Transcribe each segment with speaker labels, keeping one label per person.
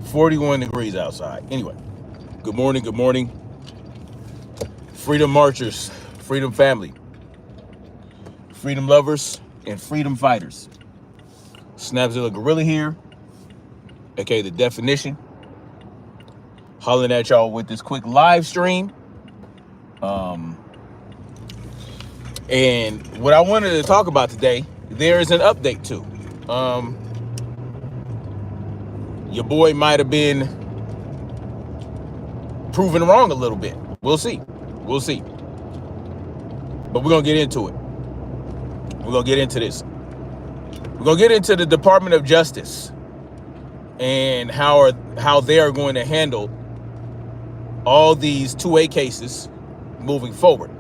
Speaker 1: 41 degrees outside. Anyway, good morning, good morning. Freedom marchers, freedom family, freedom lovers, and freedom fighters. Snapzilla Gorilla here, aka The Definition. Hollering at y'all with this quick live stream. And what I wanted to talk about today, there is an update to. Your boy might have been proven wrong a little bit. We'll see. We'll see. But we're going to get into it. We're going to get into this. We're going to get into the Department of Justice and how they are going to handle all these 2A cases moving forward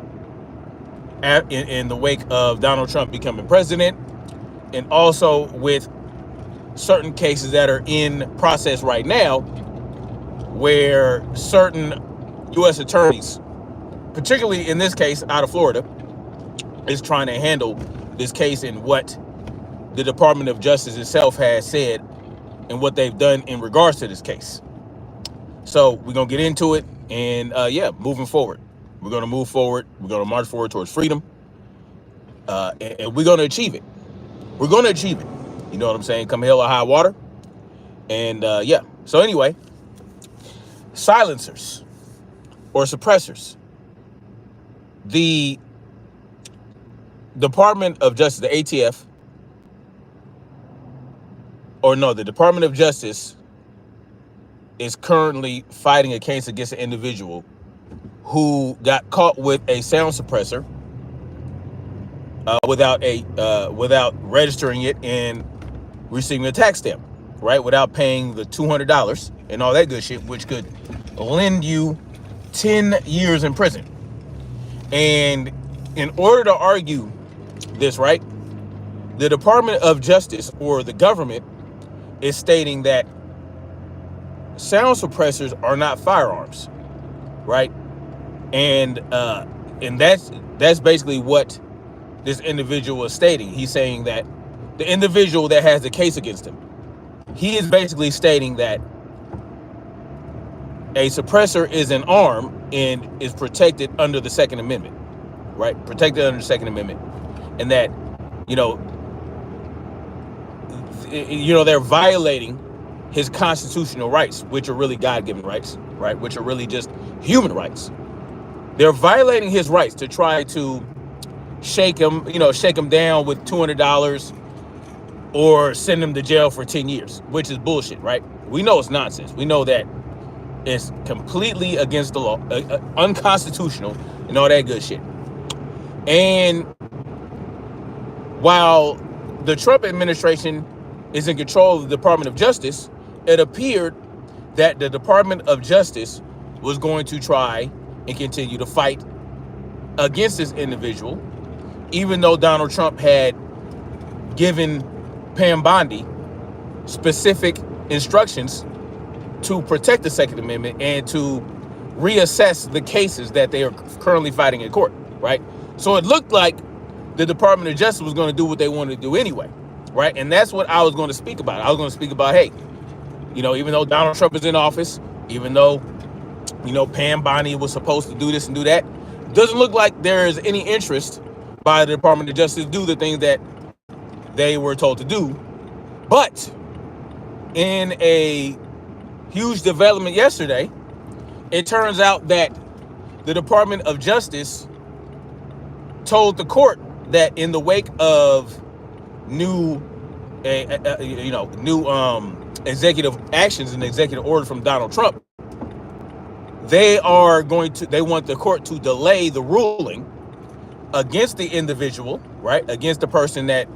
Speaker 1: in the wake of Donald Trump becoming president, and also with certain cases that are in process right now where certain U.S. attorneys, particularly in this case out of Florida, is trying to handle this case and what the Department of Justice itself has said and what they've done in regards to this case. So we're going to get into it and moving forward. We're going to move forward. We're going to march forward towards freedom. And we're going to achieve it. We're going to achieve it. You know what I'm saying? Come hell or high water. And so anyway, silencers or suppressors. The Department of Justice, the ATF, the Department of Justice is currently fighting a case against an individual who got caught with a sound suppressor without registering it and receiving a tax stamp, right? Without paying the $200 and all that good shit, which could lend you 10 years in prison. And in order to argue this, right, the Department of Justice or the government is stating that sound suppressors are not firearms, right? And that's basically what this individual is stating. He's saying that the individual that has the case against him, he is basically stating that a suppressor is an arm and is protected under the Second Amendment, right? Protected under the Second Amendment, and that they're violating his constitutional rights, which are really God-given rights, right? Which are really just human rights. They're violating his rights to try to shake him down with $200 or send him to jail for 10 years, which is bullshit, right? We know it's nonsense. We know that it's completely against the law, unconstitutional, and all that good shit. And while the Trump administration is in control of the Department of Justice, it appeared that the Department of Justice was going to try and continue to fight against this individual, even though Donald Trump had given Bondi specific instructions to protect the Second Amendment and to reassess the cases that they are currently fighting in court, right? So it looked like the Department of Justice was going to do what they wanted to do anyway, right? And that's what I was going to speak about. I was going to speak about, hey, even though Donald Trump is in office, even though, Bondi was supposed to do this and do that, doesn't look like there is any interest by the Department of Justice to do the things that they were told to do. But in a huge development yesterday, it turns out that the Department of Justice told the court that in the wake of new executive actions and executive orders from Donald Trump, they want the court to delay the ruling against the individual, right? Against the person that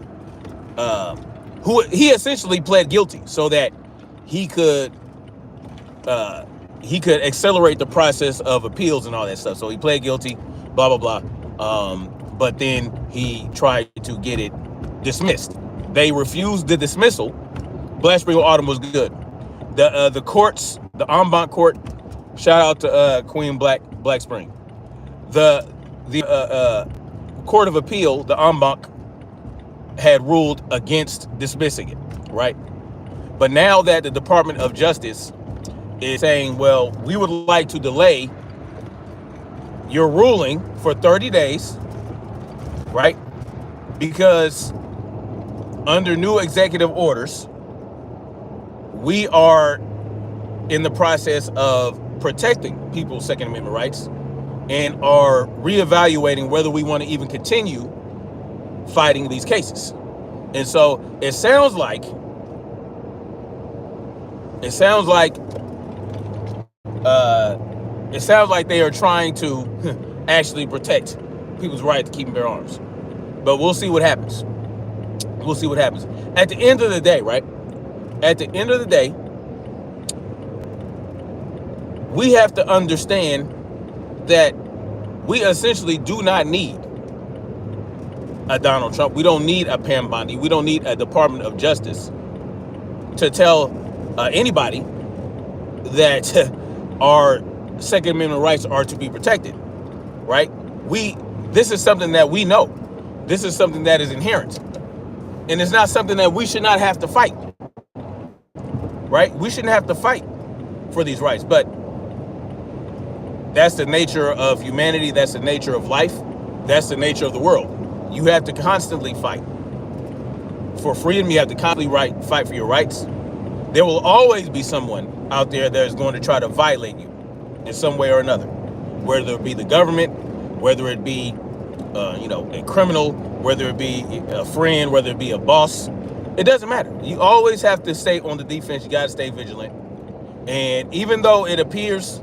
Speaker 1: who he essentially pled guilty so that he could accelerate the process of appeals and all that stuff. So he pled guilty, blah, blah, blah. But then he tried to get it dismissed. They refused the dismissal. Black Spring Autumn was good. The courts, the en banc court, shout out to Queen Black Spring. The Court of Appeal, the en banc, had ruled against dismissing it, right? But now that the Department of Justice is saying, well, we would like to delay your ruling for 30 days, right? Because under new executive orders, we are in the process of protecting people's Second Amendment rights and are reevaluating whether we want to even continue fighting these cases. And so it sounds like they are trying to actually protect people's right to keep and bear arms. But we'll see what happens. We'll see what happens. At the end of the day, right? At the end of the day, we have to understand that we essentially do not need a Donald Trump. We don't need a Pam Bondi. We don't need a Department of Justice to tell anybody that our Second Amendment rights are to be protected, right? This is something that we know. This is something that is inherent. And it's not something that we should not have to fight, right? We shouldn't have to fight for these rights, but that's the nature of humanity. That's the nature of life. That's the nature of the world. You have to constantly fight for freedom. You have to constantly fight for your rights. There will always be someone out there that is going to try to violate you in some way or another, whether it be the government, whether it be a criminal, whether it be a friend, whether it be a boss. It doesn't matter. You always have to stay on the defense. You got to stay vigilant. And even though it appears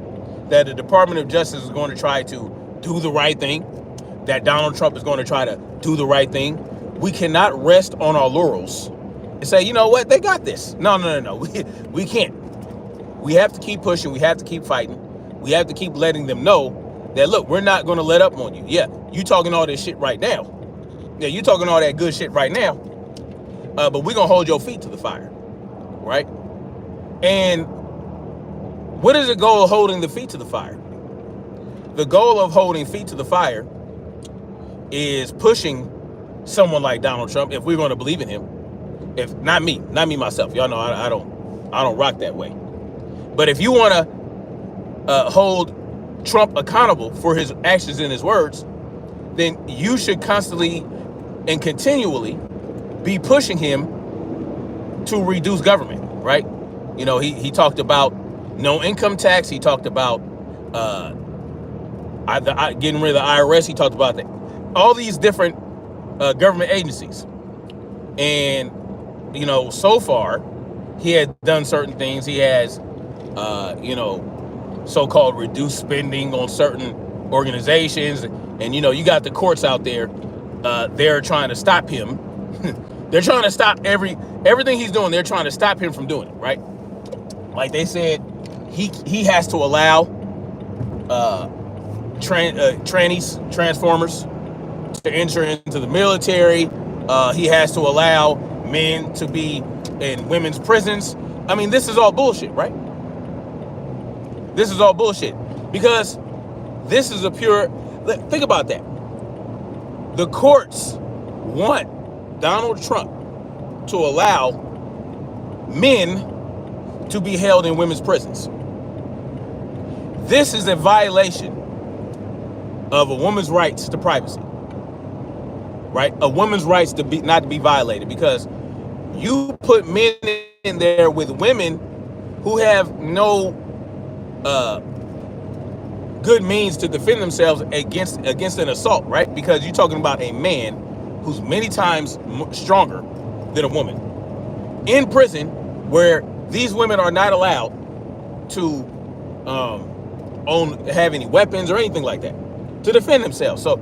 Speaker 1: that the Department of Justice is going to try to do the right thing, that Donald Trump is going to try to do the right thing, we cannot rest on our laurels and say, you know what, they got this. No. We can't. We have to keep pushing. We have to keep fighting. We have to keep letting them know that, look, we're not going to let up on you. Yeah, you talking all this shit right now. Yeah, you talking all that good shit right now. But we're going to hold your feet to the fire, right? And what is the goal of holding the feet to the fire? The goal of holding feet to the fire is pushing someone like Donald Trump, if we're going to believe in him. If not me myself. Y'all know I don't rock that way. But if you want to hold Trump accountable for his actions and his words, then you should constantly and continually be pushing him to reduce government, right? You know, he talked about no income tax. He talked about getting rid of the IRS. He talked about all these different government agencies. And, so far, he had done certain things. He has, so-called reduced spending on certain organizations. And, you got the courts out there. They're trying to stop him. They're trying to stop everything he's doing. They're trying to stop him from doing it, right? Like they said, he has to allow transformers to enter into the military. He has to allow men to be in women's prisons. I mean, this is all bullshit, right? This is all bullshit because this is a pure, think about that. The courts want Donald Trump to allow men to be held in women's prisons. This is a violation of a woman's rights to privacy, right? A woman's rights to be not to be violated, because you put men in there with women who have no good means to defend themselves against an assault, right? Because you're talking about a man who's many times stronger than a woman in prison, where these women are not allowed to have any weapons or anything like that to defend themselves. So,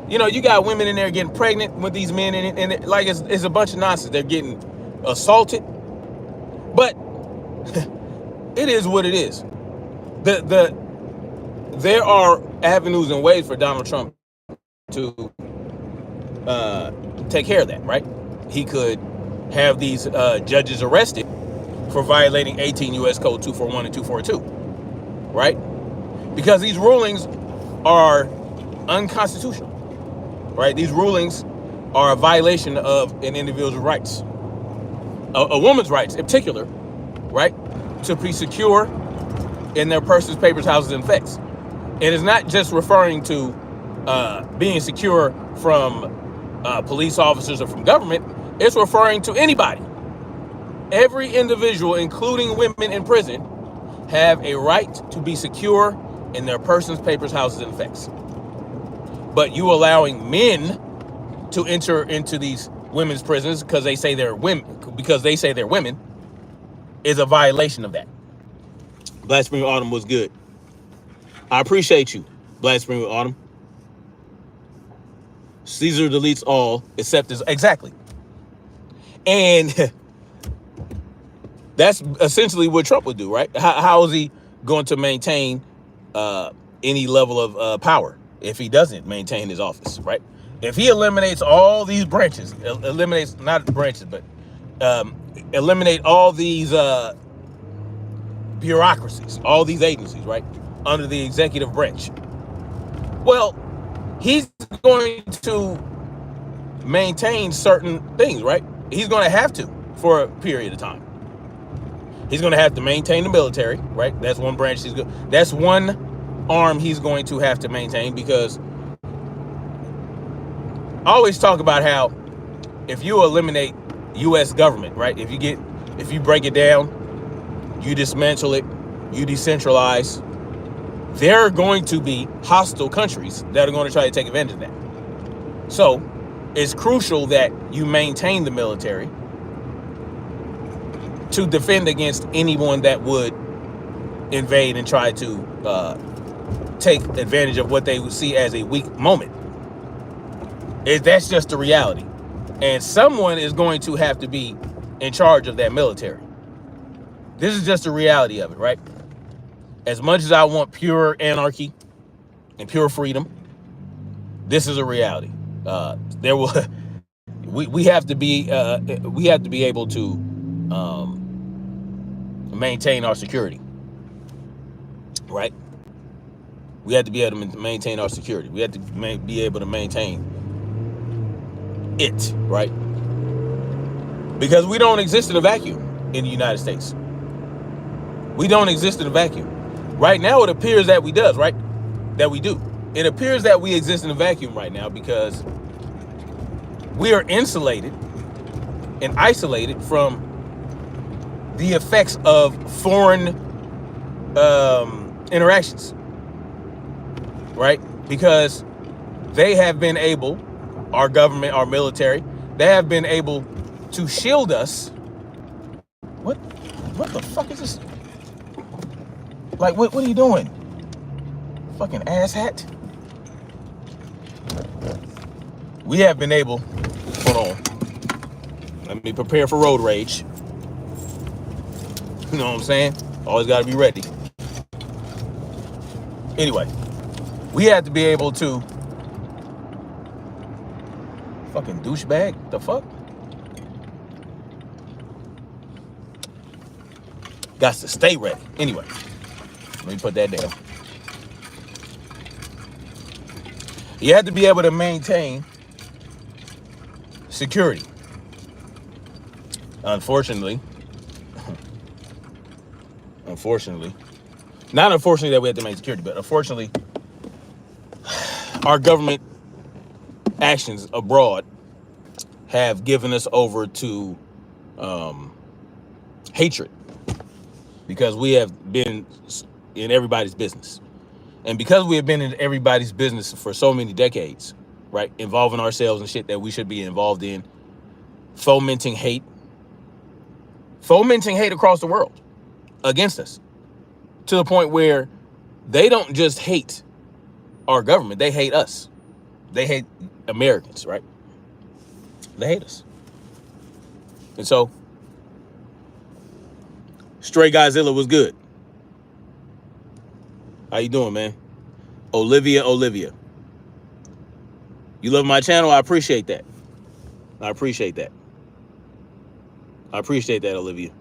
Speaker 1: you got women in there getting pregnant with these men, and it's a bunch of nonsense. They're getting assaulted, but it is what it is. There are avenues and ways for Donald Trump to take care of that, right? He could have these judges arrested for violating 18 U.S. Code 241 and 242, right? Because these rulings are unconstitutional, right? These rulings are a violation of an individual's rights, a woman's rights in particular, right? To be secure in their persons, papers, houses, and effects. It is not just referring to being secure from police officers or from government. It's referring to anybody. Every individual, including women in prison, have a right to be secure in their persons, papers, houses, and effects. But you allowing men to enter into these women's prisons because they say they're women, is a violation of that. Black Spring Autumn was good. I appreciate you, Black Spring Autumn. Caesar deletes all except his, exactly. And that's essentially what Trump would do, right? How is he going to maintain any level of power if he doesn't maintain his office, right? If he eliminates all these branches, eliminates not branches, but eliminate all these bureaucracies, all these agencies, right, under the executive branch, well, he's going to maintain certain things, right? He's going to have to for a period of time. He's going to have to maintain the military, right? That's one branch that's one arm he's going to have to maintain, because I always talk about how if you eliminate U.S. government, right? If you break it down, you dismantle it, you decentralize, there are going to be hostile countries that are going to try to take advantage of that. So it's crucial that you maintain the military to defend against anyone that would invade and try to take advantage of what they would see as a weak moment. That's just the reality. And someone is going to have to be in charge of that military. This is just the reality of it, right? As much as I want pure anarchy and pure freedom, this is a reality. We have to be able to maintain our security, right? We have to be able to maintain our security. We have to be able to maintain it, right? Because we don't exist in a vacuum in the United States. We don't exist in a vacuum. Right now, it appears that we does, right? That we do. It appears that we exist in a vacuum right now because we are insulated and isolated from the effects of foreign interactions, right? Because they have been able, our government, our military, they have been able to shield us. What the fuck is this? Like, what are you doing? Fucking asshat. We have been able, hold on. Let me prepare for road rage. You know what I'm saying? Always got to be ready. Anyway, we have to be able to, fucking douchebag, the fuck? Got to stay ready. Anyway, let me put that down. You have to be able to maintain security. Unfortunately, not unfortunately that we have to maintain security, but unfortunately, our government actions abroad have given us over to hatred, because we have been in everybody's business. And because we have been in everybody's business for so many decades, right, involving ourselves in shit that we should be involved in, fomenting hate across the world against us, to the point where they don't just hate our government, they hate us. They hate Americans, right? They hate us. And so, Stray Godzilla was good. How you doing, man? Olivia. You love my channel? I appreciate that. I appreciate that, Olivia.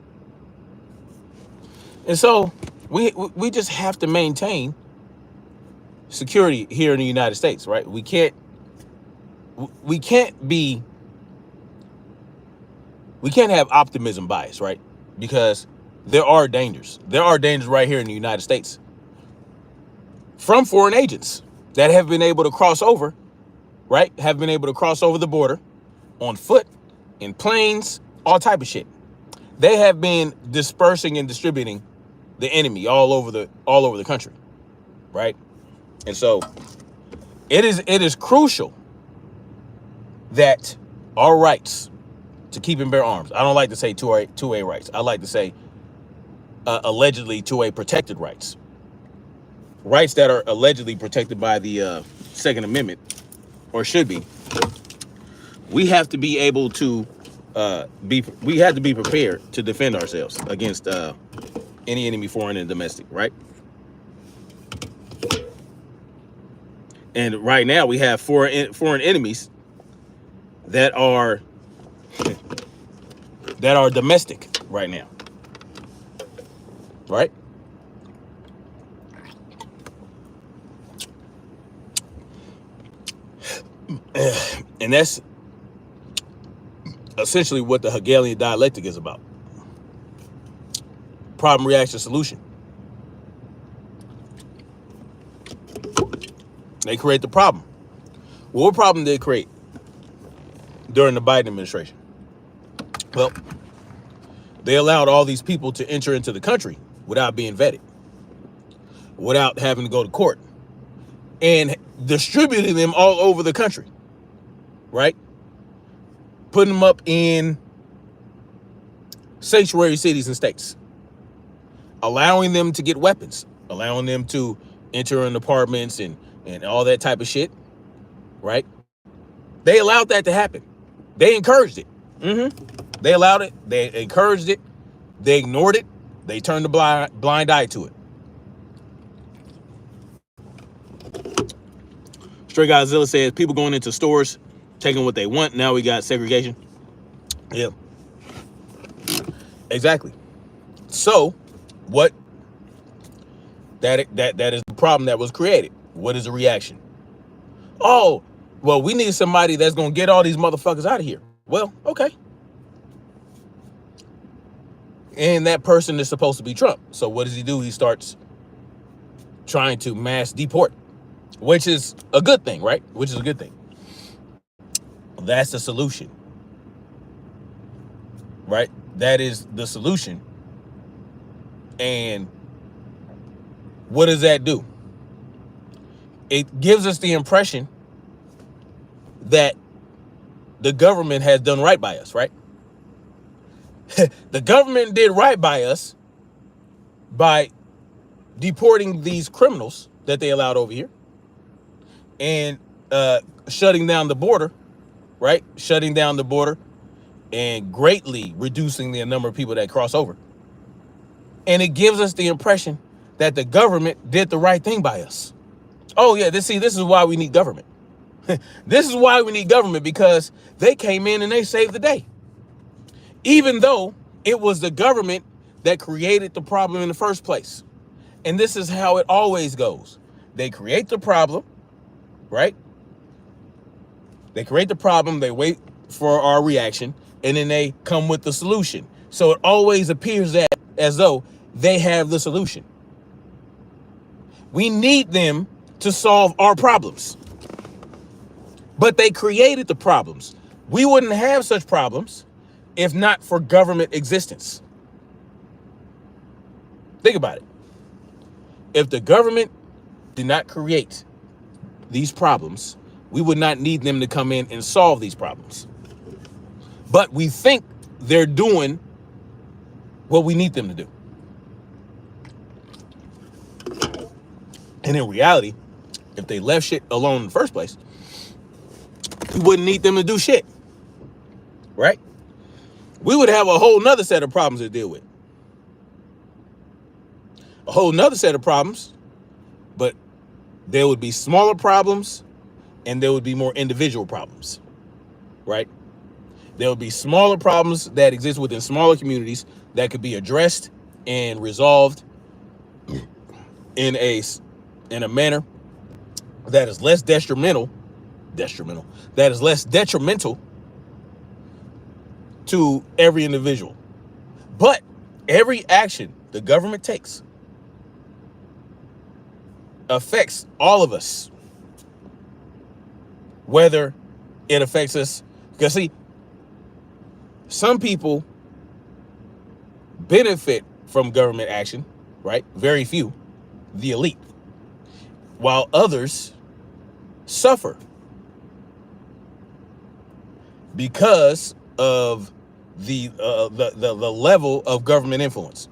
Speaker 1: And so, we just have to maintain security here in the United States, right? We can't have optimism bias, right? Because there are dangers. There are dangers right here in the United States from foreign agents that have been able to cross over, right? Have been able to cross over the border on foot, in planes, all type of shit. They have been dispersing and distributing the enemy all over the country, right? And so it is crucial that our rights to keep and bear arms. I don't like to say 2A rights. I like to say allegedly 2A protected rights. Rights that are allegedly protected by the Second Amendment, or should be. We have to be able to we have to be prepared to defend ourselves against any enemy, foreign and domestic, right? And right now we have foreign enemies that are domestic right now, right? And that's essentially what the Hegelian dialectic is about. Problem, reaction, solution. They create the problem. Well, what problem did they create during the Biden administration? Well, they allowed all these people to enter into the country without being vetted, without having to go to court, and distributing them all over the country, right? Putting them up in sanctuary cities and states, allowing them to get weapons, allowing them to enter in apartments and all that type of shit, right? They allowed that to happen. They encouraged it. They allowed it. They encouraged it. They ignored it. They turned a blind eye to it. Straight Godzilla says people going into stores, taking what they want. Now we got segregation. Yeah, exactly. So what? That is the problem that was created. What is the reaction? Oh, well, we need somebody that's going to get all these motherfuckers out of here. Well, okay. And that person is supposed to be Trump. So what does he do? He starts trying to mass deport, which is a good thing, right? Which is a good thing. That's the solution, right? That is the solution. And what does that do? It gives us the impression that the government has done right by us, right? The government did right by us by deporting these criminals that they allowed over here and shutting down the border, right? Shutting down the border and greatly reducing the number of people that cross over. And it gives us the impression that the government did the right thing by us. Oh yeah, this is why we need government. This is why we need government, because they came in and they saved the day. Even though it was the government that created the problem in the first place. And this is how it always goes. They create the problem, right? They create the problem, they wait for our reaction, and then they come with the solution. So it always appears that as though they have the solution. We need them to solve our problems. But they created the problems. We wouldn't have such problems if not for government existence. Think about it. If the government did not create these problems, we would not need them to come in and solve these problems. But we think they're doing what we need them to do. And in reality, if they left shit alone in the first place, we wouldn't need them to do shit, right? We would have a whole nother set of problems to deal with. A whole nother set of problems, but there would be smaller problems and there would be more individual problems, right? There would be smaller problems that exist within smaller communities that could be addressed and resolved in a manner that is less detrimental, that is less detrimental to every individual. But Every action the government takes affects all of us, whether it affects us. Because see, some people benefit from government action, right? Very few, the elite, while others suffer because of the level of government influence.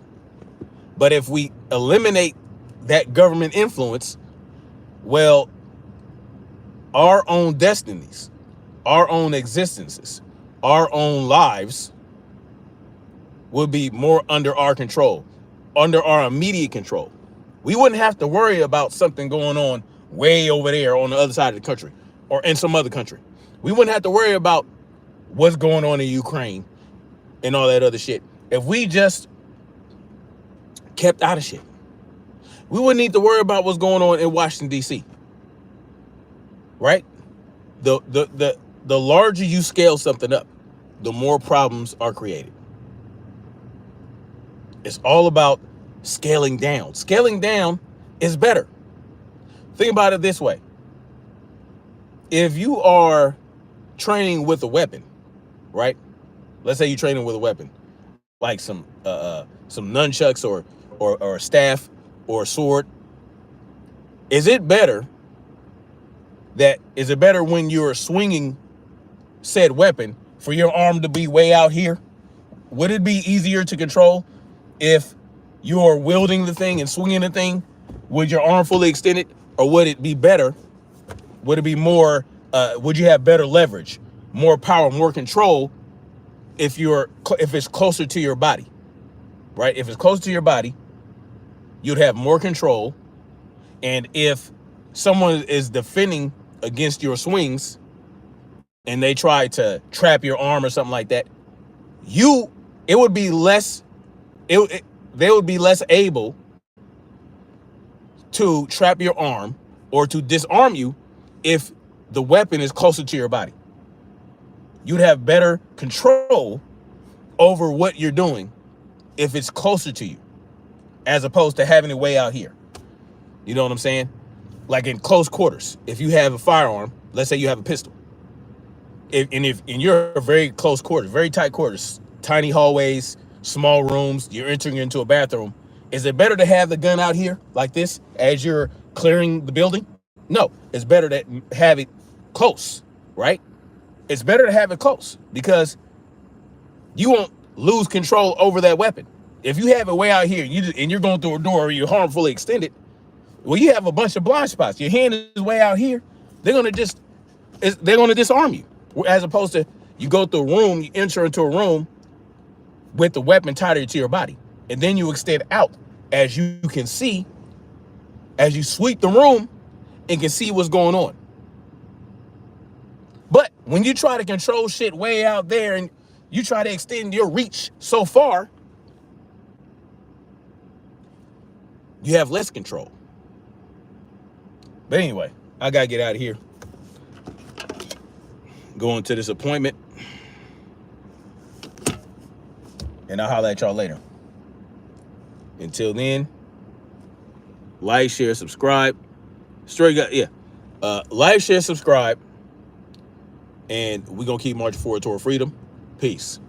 Speaker 1: But if we eliminate that government influence, well, our own destinies, our own existences, our own lives would be more under our control, under our immediate control. We wouldn't have to worry about something going on way over there on the other side of the country or in some other country. We wouldn't have to worry about what's going on in Ukraine and all that other shit. If we just kept out of shit, we wouldn't need to worry about what's going on in Washington, D.C. Right? The larger you scale something up, the more problems are created. It's all about scaling down. Scaling down is better. Think about it this way. If you are training with a weapon, right? Let's say you're training with a weapon, like some nunchucks or a staff or a sword. Is it better when you're swinging said weapon for your arm to be way out here? Would it be easier to control if you're wielding the thing and swinging the thing with your arm fully extended? Or would it be better? Would it be more, would you have better leverage, more power, more control if it's closer to your body, right? If it's closer to your body, you'd have more control. And if someone is defending against your swings and they try to trap your arm or something like that, they would be less able to trap your arm or to disarm you if the weapon is closer to your body. You'd have better control over what you're doing if it's closer to you, as opposed to having it way out here. You know what I'm saying? Like in close quarters, if you have a firearm, let's say you have a pistol, if in your very close quarters, very tight quarters, tiny hallways, small rooms, you're entering into a bathroom, is it better to have the gun out here like this as you're clearing the building? No, it's better to have it close, right? It's better to have it close because you won't lose control over that weapon. If you have it way out here and you're going through a door or you're harmfully extended, well, you have a bunch of blind spots. Your hand is way out here. They're going to disarm you, as opposed to you go through a room, you enter into a room with the weapon tighter to your body. And then you extend out as you can see, as you sweep the room and can see what's going on. But when you try to control shit way out there and you try to extend your reach so far, you have less control. But anyway, I gotta get out of here. Going to this appointment. And I'll holler at y'all later. Until then, like, share, subscribe. Like, share, subscribe. And we're going to keep marching forward toward freedom. Peace.